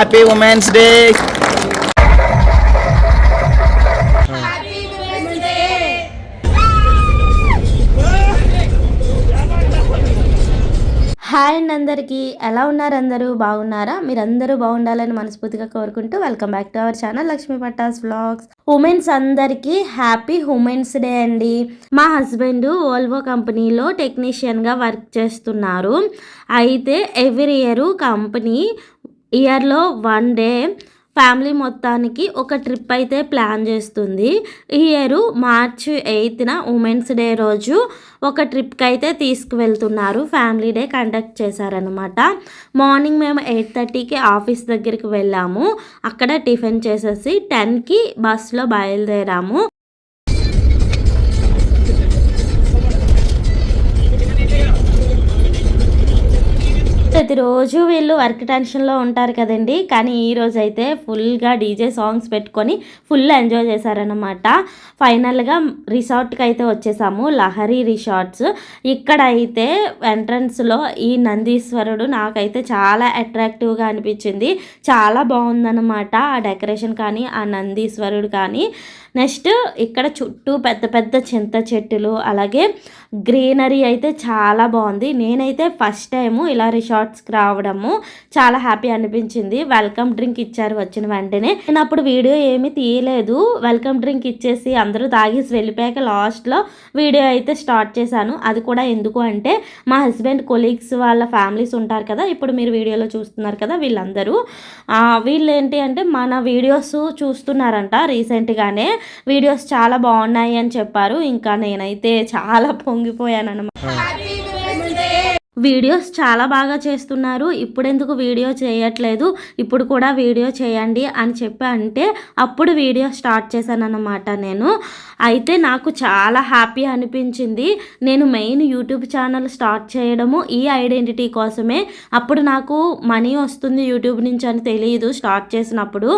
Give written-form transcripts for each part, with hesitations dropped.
Happy women's day. Hi అండి, అందరికీ ఎలా ఉన్నారు? అందరూ బాగున్నారా? మీరందరూ బాగుండాలని మనస్ఫూర్తిగా కోరుకుంటూ welcome back to our channel Lakshmi pattas vlogs. Women's అందరికీ హ్యాపీ ఉమెన్స్ డే అండి. మా హస్బెండ్ వోల్వో కంపెనీలో టెక్నీషియన్గా వర్క్ చేస్తున్నారు. అయితే ఎవ్రీ కంపెనీ ఇయర్లో 1 డే ఫ్యామిలీ మొత్తానికి ఒక ట్రిప్ అయితే ప్లాన్ చేస్తుంది. ఈ ఇయర్ మార్చ్ 8న ఉమెన్స్ డే రోజు ఒక ట్రిప్కి అయితే తీసుకువెళ్తున్నారు. ఫ్యామిలీ డే కండక్ట్ చేశారనమాట. మార్నింగ్ మేము 8:30కి ఆఫీస్ దగ్గరికి వెళ్ళాము. అక్కడ టిఫిన్ చేసేసి 10కి బస్సులో బయలుదేరాము. ప్రతిరోజు వీళ్ళు వర్క్ టెన్షన్లో ఉంటారు కదండి. కానీ ఈరోజు అయితే ఫుల్గా డీజే సాంగ్స్ పెట్టుకొని ఫుల్ ఎంజాయ్ చేశారనమాట. ఫైనల్గా రిసార్ట్కి అయితే వచ్చేసాము, లహరి రిసార్ట్స్. ఇక్కడ అయితే ఎంట్రన్స్లో ఈ నందీశ్వరుడు నాకైతే చాలా అట్రాక్టివ్గా అనిపించింది. చాలా బాగుందన్నమాట ఆ డెకరేషన్ కానీ ఆ నందీశ్వరుడు కానీ. నెక్స్ట్ ఇక్కడ చుట్టూ పెద్ద పెద్ద చింత చెట్టులు, అలాగే గ్రీనరీ అయితే చాలా బాగుంది. నేనైతే ఫస్ట్ టైము ఇలా రిసార్ట్స్కి రావడము చాలా హ్యాపీ అనిపించింది. వెల్కమ్ డ్రింక్ ఇచ్చారు వచ్చిన వెంటనే. నేను అప్పుడు వీడియో ఏమీ తీయలేదు. వెల్కమ్ డ్రింక్ ఇచ్చేసి అందరూ తాగేసి వెళ్ళిపోయాక లాస్ట్లో వీడియో అయితే స్టార్ట్ చేశాను. అది కూడా ఎందుకు అంటే మా హస్బెండ్ కొలీగ్స్ వాళ్ళ ఫ్యామిలీస్ ఉంటారు కదా, ఇప్పుడు మీరు వీడియోలో చూస్తున్నారు కదా, వీళ్ళందరూ వీళ్ళు ఏంటి అంటే మన వీడియోస్ చూస్తున్నారంట. రీసెంట్గానే వీడియోస్ చాలా బాగున్నాయి అని చెప్పారు. ఇంకా నేనైతే చాలా పొంగిపోయాను అన్నమాట. వీడియోస్ చాలా బాగా చేస్తున్నారు, ఇప్పుడెందుకు వీడియో చేయట్లేదు, ఇప్పుడు కూడా వీడియో చేయండి అని చెప్పి అంటే అప్పుడు వీడియో స్టార్ట్ చేశాను అన్నమాట నేను. అయితే నాకు చాలా హ్యాపీ అనిపించింది. నేను మెయిన్ యూట్యూబ్ ఛానల్ స్టార్ట్ చేయడము ఈ ఐడెంటిటీ కోసమే. అప్పుడు నాకు మనీ వస్తుంది యూట్యూబ్ నుంచి అని తెలియదు స్టార్ట్ చేసినప్పుడు.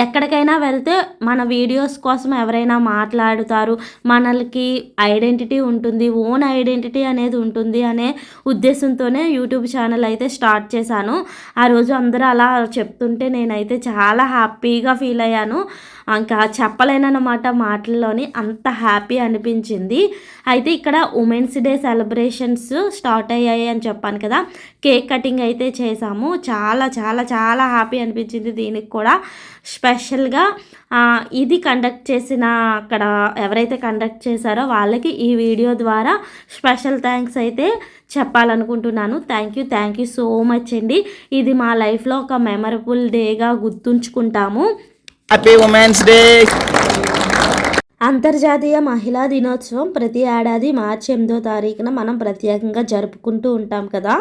ఎక్కడికైనా వెళ్తే మన వీడియోస్ కోసం ఎవరైనా మాట్లాడుతారు, మనకి ఐడెంటిటీ ఉంటుంది, ఓన్ ఐడెంటిటీ అనేది ఉంటుంది అనే ఉద్దేశంతోనే యూట్యూబ్ ఛానల్ అయితే స్టార్ట్ చేశాను. ఆ రోజు అందరూ అలా చెప్తుంటే నేనైతే చాలా హ్యాపీగా ఫీల్ అయ్యాను. ఇంకా చెప్పలేనన్నమాట మాటల్లోని, అంత హ్యాపీ అనిపించింది. అయితే ఇక్కడ ఉమెన్స్ డే సెలబ్రేషన్స్ స్టార్ట్ అయ్యాయి అని చెప్పాను కదా, కేక్ కటింగ్ అయితే చేసాము. చాలా చాలా చాలా హ్యాపీ అనిపించింది. దీనికి కూడా స్పెషల్గా ఇది కండక్ట్ చేసిన అక్కడ ఎవరైతే కండక్ట్ చేశారో వాళ్ళకి ఈ వీడియో ద్వారా స్పెషల్ థ్యాంక్స్ అయితే చెప్పాలనుకుంటున్నాను. థ్యాంక్ యూ సో మచ్ అండి. ఇది మా లైఫ్లో ఒక మెమరబుల్ డేగా గుర్తుంచుకుంటాము. Happy women's day. అంతర్జాతీయ మహిళా దినోత్సవం ప్రతి ఏడాది మార్చి 8వ తారీఖున మనం ప్రత్యేకంగా జరుపుకుంటూ ఉంటాం కదా.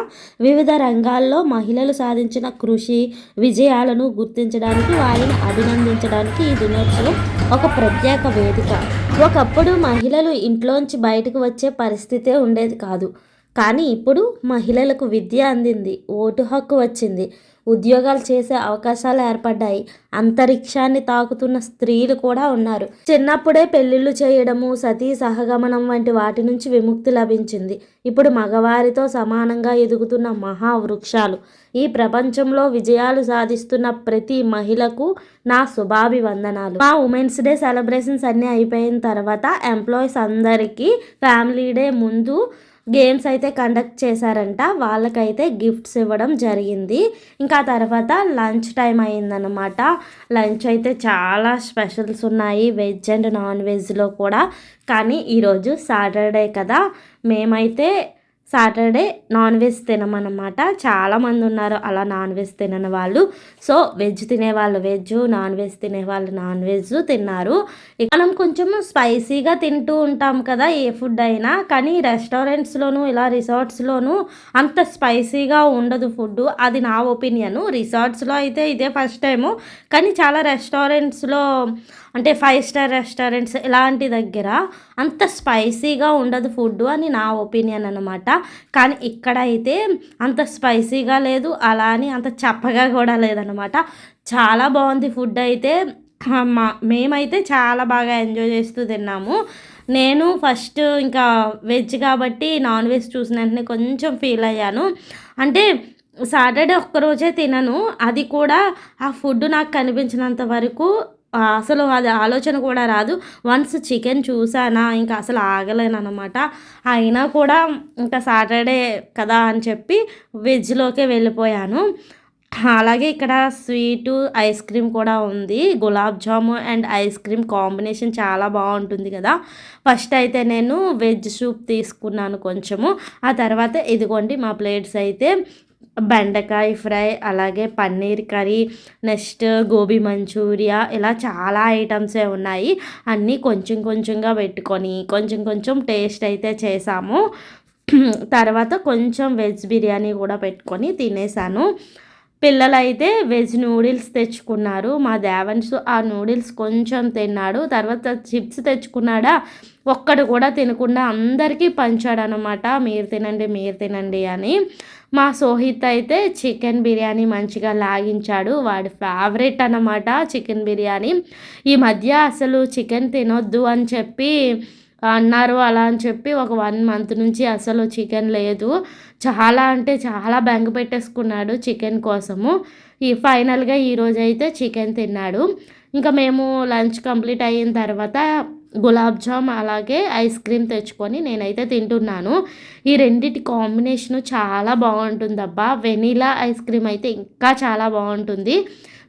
వివిధ రంగాల్లో మహిళలు సాధించిన కృషి విజయాలను గుర్తించడానికి, వారిని అభినందించడానికి ఈ దినోత్సవం ఒక ప్రత్యేక వేదిక. ఒకప్పుడు మహిళలు ఇంట్లోంచి బయటకు వచ్చే పరిస్థితే ఉండేది కాదు. కానీ ఇప్పుడు మహిళలకు విద్య అందింది, ఓటు హక్కు వచ్చింది, ఉద్యోగాలు చేసే అవకాశాలు ఏర్పడ్డాయి, అంతరిక్షాన్ని తాకుతున్న స్త్రీలు కూడా ఉన్నారు. చిన్నప్పుడే పెళ్లిళ్ళు చేయడము, సతీ సహగమనం వంటి వాటి నుంచి విముక్తి లభించింది. ఇప్పుడు మగవారితో సమానంగా ఎదుగుతున్న మహావృక్షాలు. ఈ ప్రపంచంలో విజయాలు సాధిస్తున్న ప్రతి మహిళకు నా శుభాభివందనాలు. మా ఉమెన్స్ డే సెలబ్రేషన్స్ అన్నీ అయిపోయిన తర్వాత ఎంప్లాయీస్ అందరికీ ఫ్యామిలీ డే ముందు గేమ్స్ అయితే కండక్ట్ చేశారంట. వాళ్ళకైతే గిఫ్ట్స్ ఇవ్వడం జరిగింది. ఇంకా తర్వాత లంచ్ టైం అయిందనమాట. లంచ్ అయితే చాలా స్పెషల్స్ ఉన్నాయి, వెజ్ అండ్ నాన్ వెజ్లో కూడా. కానీ ఈరోజు సాటర్డే కదా, మేమైతే సాటర్డే నాన్ వెజ్ తినమన్నమాట. చాలామంది ఉన్నారు అలా నాన్ వెజ్ తినని వాళ్ళు. సో వెజ్ తినేవాళ్ళు వెజ్, నాన్ వెజ్ తినేవాళ్ళు నాన్ వెజ్ తిన్నారు. మనం కొంచెం స్పైసీగా తింటూ ఉంటాం కదా ఏ ఫుడ్ అయినా, కానీ రెస్టారెంట్స్లోనూ ఇలా రిసార్ట్స్లోనూ అంత స్పైసీగా ఉండదు ఫుడ్. అది నా ఒపీనియను. రిసార్ట్స్లో అయితే ఇదే ఫస్ట్ టైము, కానీ చాలా రెస్టారెంట్స్లో అంటే 5 స్టార్ రెస్టారెంట్స్ ఇలాంటి దగ్గర అంత స్పైసీగా ఉండదు ఫుడ్ అని నా ఒపీనియన్ అనమాట. కానీ ఇక్కడ అయితే అంత స్పైసీగా లేదు, అలా అని అంత చప్పగా కూడా లేదనమాట. చాలా బాగుంది ఫుడ్ అయితే. మేమైతే చాలా బాగా ఎంజాయ్ చేస్తూ తిన్నాము. నేను ఫస్ట్ ఇంకా వెజ్ కాబట్టి నాన్ వెజ్ చూసిన వెంటనే కొంచెం ఫీల్ అయ్యాను. అంటే సాటర్డే ఒక్కరోజే తినను. అది కూడా ఆ ఫుడ్ నాకు కనిపించినంత వరకు అసలు అది ఆలోచన కూడా రాదు. వన్స్ చికెన్ చూసానా ఇంక అసలు ఆగలేననమాట. అయినా కూడా ఇంకా సాటర్డే కదా అని చెప్పి వెజ్‌లోకే వెళ్ళిపోయాను. అలాగే ఇక్కడ స్వీటు, ఐస్ క్రీమ్ కూడా ఉంది. గులాబ్ జాము అండ్ ఐస్ క్రీమ్ కాంబినేషన్ చాలా బావుంటుంది కదా! ఫస్ట్ అయితే నేను వెజ్ సూప్ తీసుకున్నాను కొంచెము. ఆ తర్వాత ఇదిగోండి మా ప్లేట్స్ అయితే బెండకాయ ఫ్రై, అలాగే paneer curry, next gobi manchurian ఇలా చాలా ఐటమ్సే ఉన్నాయి. అన్నీ కొంచెం కొంచెంగా పెట్టుకొని కొంచెం కొంచెం టేస్ట్ అయితే చేశాము. తర్వాత కొంచెం వెజ్ బిర్యానీ కూడా పెట్టుకొని తినేసాను. పిల్లలైతే వెజ్ నూడిల్స్ తెచ్చుకున్నారు. మా దేవన్సు ఆ నూడిల్స్ కొంచెం తిన్నాడు. తర్వాత చిప్స్ తెచ్చుకున్నాడా, ఒక్కడు కూడా తినకుండా అందరికీ పంచాడనమాట. మీరు తినండి, మీరు తినండి అని. మా సోహిత్ అయితే చికెన్ బిర్యానీ మంచిగా లాగించాడు. వాడి ఫేవరెట్ అన్నమాట చికెన్ బిర్యానీ. ఈ మధ్య అసలు చికెన్ తినొద్దు అని చెప్పి అన్నారు. అలా అని చెప్పి ఒక 1 మంత్ నుంచి అసలు చికెన్ లేదు. చాలా అంటే చాలా బెంగ పెట్టేసుకున్నాడు చికెన్ కోసము. ఫైనల్‌గా ఈరోజైతే చికెన్ తిన్నాడు. ఇంకా మేము లంచ్ కంప్లీట్ అయిన తర్వాత గులాబ్ జామ్ అలాగే ఐస్ క్రీమ్ తెచ్చుకొని నేనైతే తింటున్నాను. ఈ రెండిటి కాంబినేషను చాలా బావుంటుందబ్బా! వెనిలా ఐస్ క్రీమ్ అయితే ఇంకా చాలా బావుంటుంది.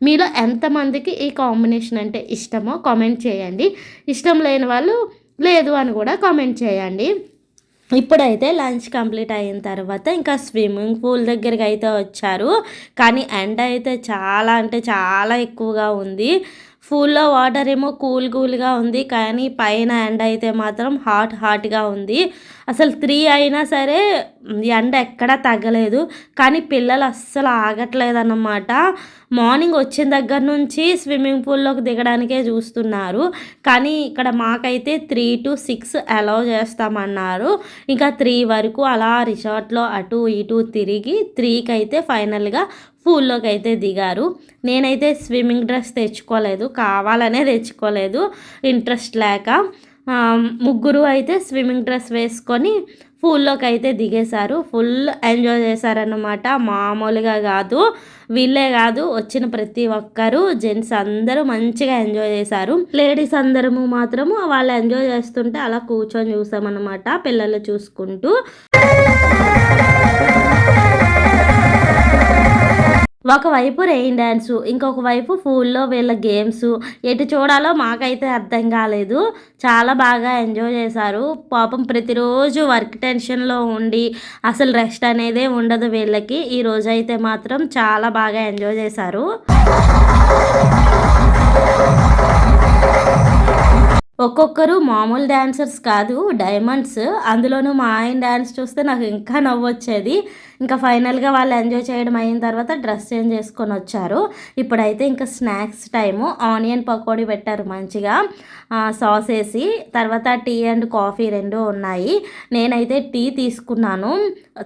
మీలో ఎంతమందికి ఈ కాంబినేషన్ అంటే ఇష్టమో కామెంట్ చేయండి. ఇష్టం లేని వాళ్ళు లేదు అని కూడా కామెంట్ చేయండి. ఇప్పుడైతే లంచ్ కంప్లీట్ అయిన తర్వాత ఇంకా స్విమ్మింగ్ పూల్ దగ్గరికి అయితే వచ్చారు. కానీ ఎండ అయితే చాలా అంటే చాలా ఎక్కువగా ఉంది. పూల్‌లో వాటర్ ఏమో కూల్ కూల్‌గా ఉంది. కానీ పైన ఎండ అయితే మాత్రం హాట్‌గా ఉంది. అసలు 3 అయినా సరే ఎండ ఎక్కడా తగ్గలేదు. కానీ పిల్లలు అస్సలు ఆగట్లేదన్నమాట. మార్నింగ్ వచ్చిన దగ్గర నుంచి స్విమ్మింగ్ పూల్‌లోకి దిగడానికే చూస్తున్నారు. కానీ ఇక్కడ మాకైతే 3-6 అలౌ చేస్తామన్నారు. ఇంకా 3 వరకు అలా రిసార్ట్‌లో అటు ఇటు తిరిగి 3కి అయితే ఫైనల్‌గా పూల్‌లోకి అయితే దిగారు. నేనైతే స్విమ్మింగ్ డ్రెస్ తెచ్చుకోలేదు. కావాలనే తెచ్చుకోలేదు ఇంట్రెస్ట్ లేక. ముగ్గురు అయితే స్విమ్మింగ్ డ్రెస్ వేసుకొని పూల్‌లోకి అయితే దిగేశారు. ఫుల్ ఎంజాయ్ చేశారన్నమాట. మామూలుగా కాదు. వీళ్ళే కాదు, వచ్చిన ప్రతి ఒక్కరు జెంట్స్ అందరూ మంచిగా ఎంజాయ్ చేశారు. లేడీస్ అందరము మాత్రము వాళ్ళు ఎంజాయ్ చేస్తుంటే అలా కూర్చొని చూసామన్నమాట పిల్లలు చూసుకుంటూ. ఒకవైపు రెయిన్ డ్యాన్సు, ఇంకొక వైపు పూల్‌లో వీళ్ళ గేమ్సు. ఎటు చూడాలో మాకైతే అర్థం కాలేదు. చాలా బాగా ఎంజాయ్ చేశారు. పాపం ప్రతిరోజు వర్క్ టెన్షన్‌లో ఉండి అసలు రెస్ట్ అనేదే ఉండదు వీళ్ళకి. ఈరోజైతే మాత్రం చాలా బాగా ఎంజాయ్ చేశారు. ఒక్కొక్కరు మామూలు డాన్సర్స్ కాదు, డైమండ్స్. అందులోనూ మా ఆయన డాన్స్ చూస్తే నాకు ఇంకా నవ్వొచ్చేది. ఇంకా ఫైనల్‌గా వాళ్ళు ఎంజాయ్ చేయడం అయిన తర్వాత డ్రెస్ చేంజ్ చేసుకొని వచ్చారు. ఇప్పుడైతే ఇంకా స్నాక్స్ టైము. ఆనియన్ పకోడీ పెట్టారు మంచిగా సాస్ ఏసి. తర్వాత టీ అండ్ కాఫీ 2 ఉన్నాయి. నేనైతే టీ తీసుకున్నాను.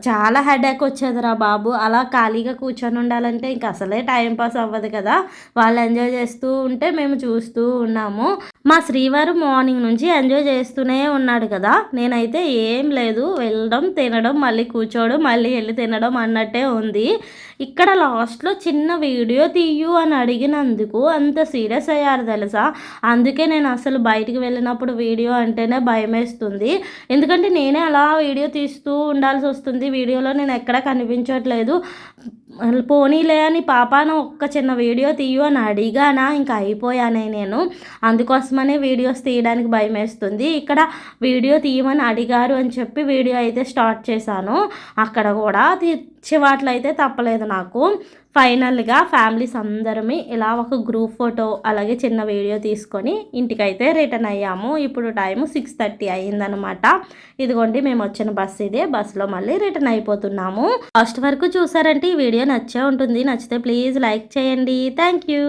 చాలా హెడేక్ వచ్చేదిరా బాబు. అలా ఖాళీగా కూర్చొని ఉండాలంటే ఇంక అసలే టైం పాస్ అవ్వదు కదా! వాళ్ళు ఎంజాయ్ చేస్తూ ఉంటే మేము చూస్తూ ఉన్నాము. మా శ్రీవారు మార్నింగ్ నుంచి ఎంజాయ్ చేస్తూనే ఉన్నాడు కదా! నేనైతే ఏం లేదు, వెళ్ళడం, తినడం, మళ్ళీ కూర్చోవడం, మళ్ళీ వెళ్ళి తినడం అన్నట్టే ఉంది. ఇక్కడ లాస్ట్‌లో చిన్న వీడియో తీయు అని అడిగినందుకు అంత సీరియస్ అయ్యారు తెలుసా! అందుకే నేను అసలు బయటికి వెళ్ళినప్పుడు వీడియో అంటేనే భయమేస్తుంది. ఎందుకంటే నేనే అలా వీడియో తీస్తూ ఉండాల్సి వస్తుంది. వీడియోలో నేను ఎక్కడ కనిపించట్లేదు. పోనీలే అని పాపాన ఒక్క చిన్న వీడియో తీయు అని అడిగానా ఇంక అయిపోయానే నేను. అందుకోసమనే వీడియోస్ తీయడానికి భయమేస్తుంది. ఇక్కడ వీడియో తీయమని అడిగారు అని చెప్పి వీడియో అయితే స్టార్ట్ చేశాను. అక్కడ కూడా చివాట్లు అయితే తప్పలేదు నాకు. ఫైనల్‌గా ఫ్యామిలీస్ అందరమే ఇలా ఒక గ్రూప్ ఫోటో అలాగే చిన్న వీడియో తీసుకొని ఇంటికైతే రిటర్న్ అయ్యాము. ఇప్పుడు టైము 6:30 అయిందనమాట. ఇదిగోండి మేము వచ్చిన బస్సు ఇదే. బస్సులో మళ్ళీ రిటర్న్ అయిపోతున్నాము. లాస్ట్ వరకు చూసారంటే ఈ వీడియో నచ్చే ఉంటుంది. నచ్చితే ప్లీజ్ లైక్ చేయండి. Thank you.